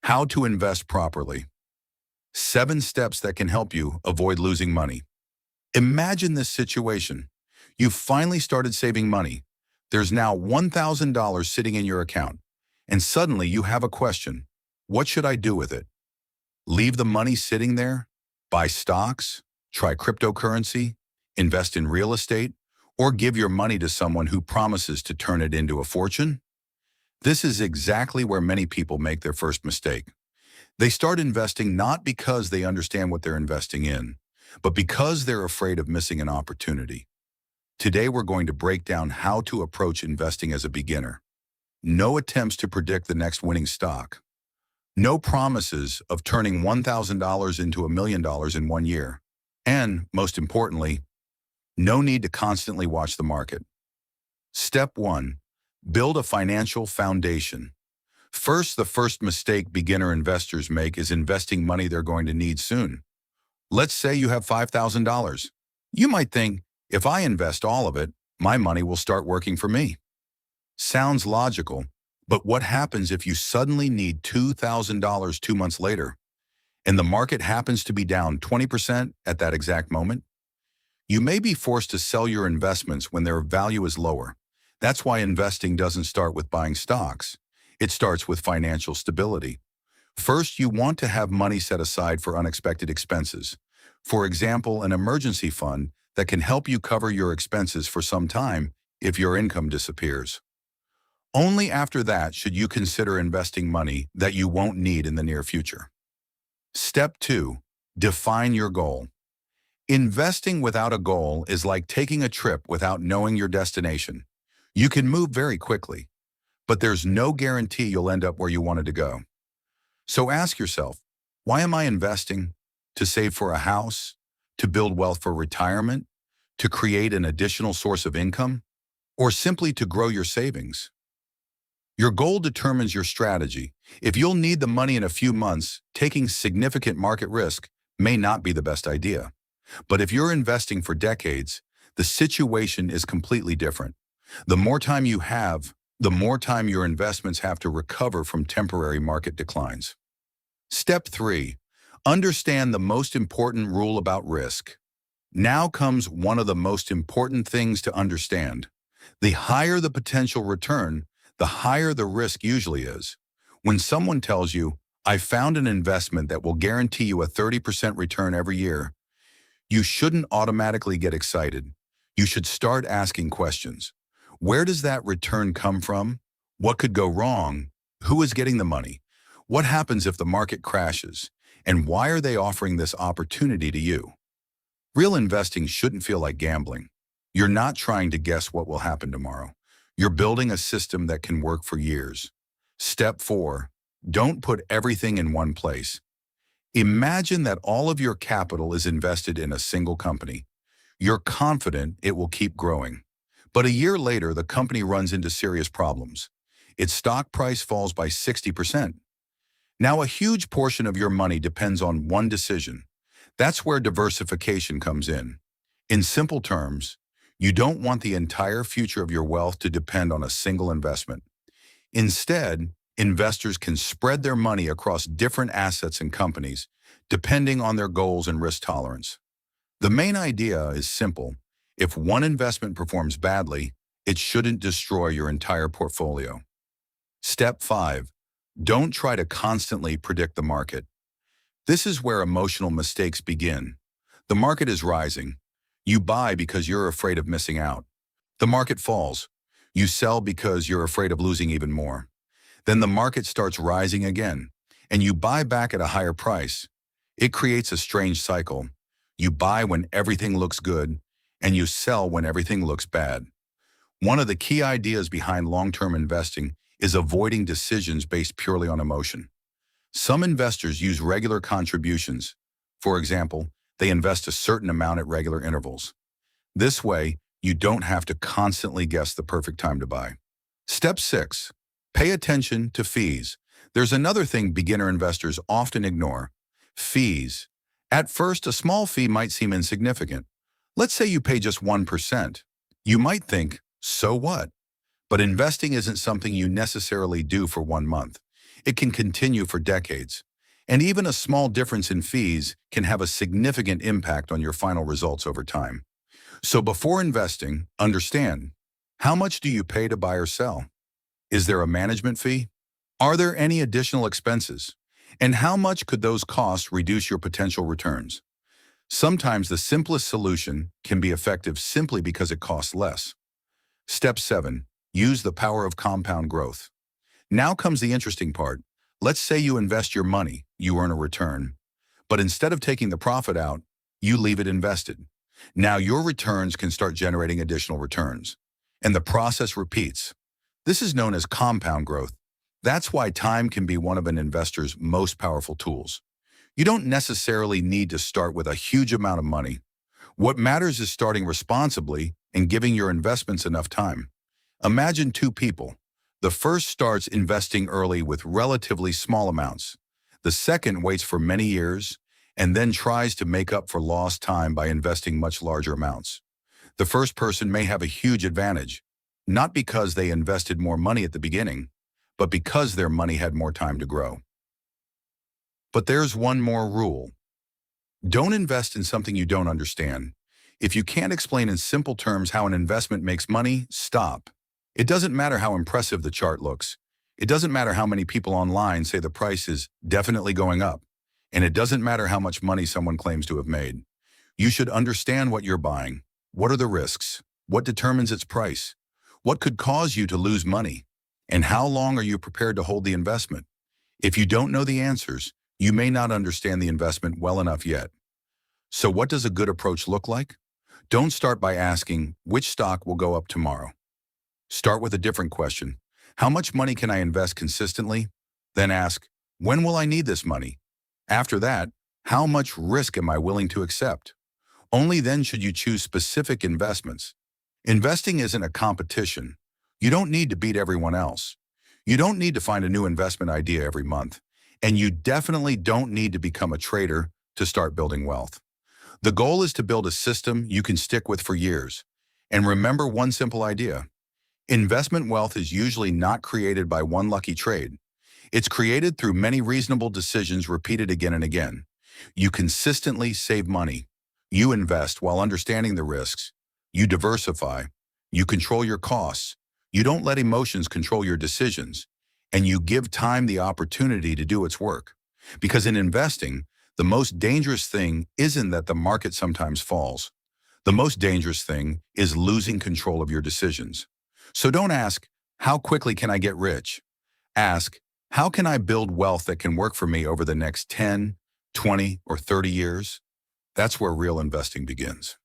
How to invest properly. 7 steps that can help you avoid losing money. Imagine this situation. You've finally started saving money. There's now $1,000 sitting in your account, and suddenly you have a question. What should I do with it? Leave the money sitting there? Buy stocks? Try cryptocurrency? Invest in real estate? Or give your money to someone who promises to turn it into a fortune? This is exactly where many people make their first mistake. They start investing not because they understand what they're investing in, but because they're afraid of missing an opportunity. Today, we're going to break down how to approach investing as a beginner. No attempts to predict the next winning stock. No promises of turning $1,000 into $1,000,000 in 1 year. And, most importantly, no need to constantly watch the market. Step 1. Build a financial foundation. The first mistake beginner investors make is investing money they're going to need soon. Let's say you have $5,000. You might think, if I invest all of it, my money will start working for me. Sounds logical, but what happens if you suddenly need $2,000 2 months later, and the market happens to be down 20% at that exact moment? You may be forced to sell your investments when their value is lower. That's why investing doesn't start with buying stocks. It starts with financial stability. First, you want to have money set aside for unexpected expenses. For example, an emergency fund that can help you cover your expenses for some time if your income disappears. Only after that should you consider investing money that you won't need in the near future. Step 2. Define your goal. Investing without a goal is like taking a trip without knowing your destination. You can move very quickly, but there's no guarantee you'll end up where you wanted to go. So ask yourself, why am I investing? To save for a house? To build wealth for retirement? To create an additional source of income? Or simply to grow your savings? Your goal determines your strategy. If you'll need the money in a few months, taking significant market risk may not be the best idea. But if you're investing for decades, the situation is completely different. The more time you have, the more time your investments have to recover from temporary market declines. Step 3. Understand the most important rule about risk. Now comes one of the most important things to understand. The higher the potential return, the higher the risk usually is. When someone tells you, "I found an investment that will guarantee you a 30% return every year," you shouldn't automatically get excited. You should start asking questions. Where does that return come from? What could go wrong? Who is getting the money? What happens if the market crashes? And why are they offering this opportunity to you? Real investing shouldn't feel like gambling. You're not trying to guess what will happen tomorrow. You're building a system that can work for years. Step 4. Don't put everything in one place. Imagine that all of your capital is invested in a single company. You're confident it will keep growing. But a year later, the company runs into serious problems. Its stock price falls by 60%. Now, a huge portion of your money depends on one decision. That's where diversification comes in. In simple terms, you don't want the entire future of your wealth to depend on a single investment. Instead, investors can spread their money across different assets and companies, depending on their goals and risk tolerance. The main idea is simple. If one investment performs badly, it shouldn't destroy your entire portfolio. Step 5. Don't try to constantly predict the market. This is where emotional mistakes begin. The market is rising. You buy because you're afraid of missing out. The market falls. You sell because you're afraid of losing even more. Then the market starts rising again, and you buy back at a higher price. It creates a strange cycle. You buy when everything looks good, and you sell when everything looks bad. One of the key ideas behind long-term investing is avoiding decisions based purely on emotion. Some investors use regular contributions. For example, they invest a certain amount at regular intervals. This way, you don't have to constantly guess the perfect time to buy. Step 6. Pay attention to fees. There's another thing beginner investors often ignore: fees. At first, a small fee might seem insignificant. Let's say you pay just 1%. You might think, so what? But investing isn't something you necessarily do for 1 month. It can continue for decades. And even a small difference in fees can have a significant impact on your final results over time. So before investing, understand, how much do you pay to buy or sell? Is there a management fee? Are there any additional expenses? And how much could those costs reduce your potential returns? Sometimes the simplest solution can be effective simply because it costs less. Step 7. Use the power of compound growth. Now comes the interesting part. Let's say you invest your money, you earn a return. But instead of taking the profit out, you leave it invested. Now your returns can start generating additional returns. And the process repeats. This is known as compound growth. That's why time can be one of an investor's most powerful tools. You don't necessarily need to start with a huge amount of money. What matters is starting responsibly and giving your investments enough time. Imagine two people. The first starts investing early with relatively small amounts. The second waits for many years and then tries to make up for lost time by investing much larger amounts. The first person may have a huge advantage, not because they invested more money at the beginning, but because their money had more time to grow. But there's one more rule. Don't invest in something you don't understand. If you can't explain in simple terms how an investment makes money, stop. It doesn't matter how impressive the chart looks. It doesn't matter how many people online say the price is definitely going up. And it doesn't matter how much money someone claims to have made. You should understand what you're buying. What are the risks? What determines its price? What could cause you to lose money? And how long are you prepared to hold the investment? If you don't know the answers, you may not understand the investment well enough yet. So what does a good approach look like? Don't start by asking, which stock will go up tomorrow? Start with a different question. How much money can I invest consistently? Then ask, when will I need this money? After that, how much risk am I willing to accept? Only then should you choose specific investments. Investing isn't a competition. You don't need to beat everyone else. You don't need to find a new investment idea every month. And you definitely don't need to become a trader to start building wealth. The goal is to build a system you can stick with for years. And remember one simple idea. Investment wealth is usually not created by one lucky trade. It's created through many reasonable decisions repeated again and again. You consistently save money. You invest while understanding the risks. You diversify. You control your costs. You don't let emotions control your decisions. And you give time the opportunity to do its work. Because in investing, the most dangerous thing isn't that the market sometimes falls. The most dangerous thing is losing control of your decisions. So don't ask, how quickly can I get rich? Ask, how can I build wealth that can work for me over the next 10, 20, or 30 years? That's where real investing begins.